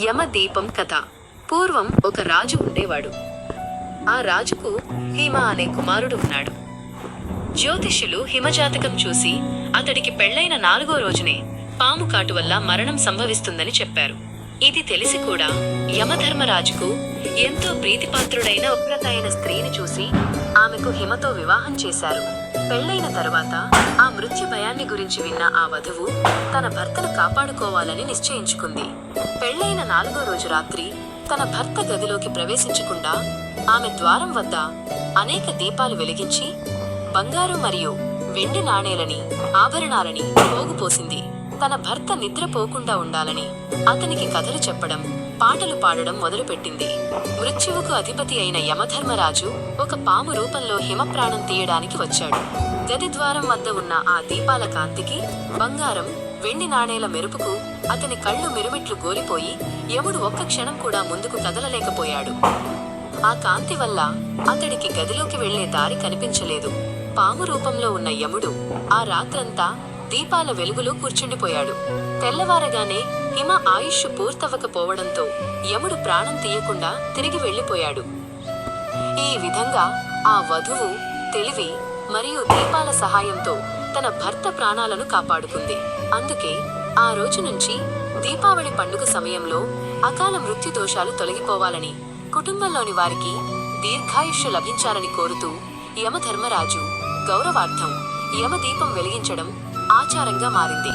యమదీపం కథ. పూర్వం ఒక రాజు ఉండేవాడు. ఆ రాజుకు హిమ అనే కుమారుడు ఉన్నాడు. జ్యోతిష్యులు హిమజాతకం చూసి అతడికి పెళ్లైన 4వ రోజునే పాము కాటు వల్ల మరణం సంభవిస్తుందని చెప్పారు. ఇది తెలిసి కూడా యమధర్మరాజుకు ఎంతో ప్రీతిపాత్రుడైన ఉగ్రత అయిన స్త్రీని చూసి ఆమెకు హిమతో వివాహం చేశారు. పెళ్లైన తరువాత ఆ మృత్యు భయాన్ని గురించి విన్న ఆ వధువు తన భర్తను కాపాడుకోవాలని నిశ్చయించుకుంది. పెళ్లైన 4వ రోజు రాత్రి తన భర్త గదిలోకి ప్రవేశించకుండా ఆమె ద్వారం వద్ద అనేక దీపాలు వెలిగించి బంగారు మరియు వెండి నాణేలని, ఆభరణాలని పోగుపోసింది. తన భర్త నిద్రపోకుండా ఉండాలని అతనికి కథలు చెప్పడం, పాటలు పాడడం మొదలుపెట్టింది. మృత్యువుకు అధిపతి అయిన యమధర్మరాజు ఒక పాము రూపంలో హిమ ప్రాణం తీయడానికి వచ్చాడు. గది ద్వారం వద్ద ఉన్న ఆ దీపాల కాంతికి, బంగారం, వెండి నాణేల మెరుపుకు అతని కళ్ళు మిరుమిట్లు గోలిపోయి యముడు ఒక్క క్షణం కూడా ముందుకు కదలలేకపోయాడు. ఆ కాంతి వల్ల అతడికి గదిలోకి వెళ్లే దారి కనిపించలేదు. పాము రూపంలో ఉన్న యముడు ఆ రాత్రంతా దీపాల వెలుగులో కూర్చుండిపోయాడు. తెల్లవారగానే హిమ ఆయుష్ పూర్తవ్వకపోవడంతో యముడు ప్రాణం తీయకుండా తిరిగి వెళ్లిపోయాడు. ఈ విధంగా ఆ వధువు తెలివి మరియు దీపాల సహాయంతో తన భర్త ప్రాణాలను కాపాడుకుంది. అందుకే ఆ రోజు నుంచి దీపావళి పండుగ సమయంలో అకాల మృత్యు దోషాలు తొలగిపోవాలని, కుటుంబంలోని వారికి దీర్ఘాయుష్యు లభించాలని కోరుతూ యమధర్మరాజు గౌరవార్థం యమదీపం వెలిగించడం ఆచారంగా మారింది.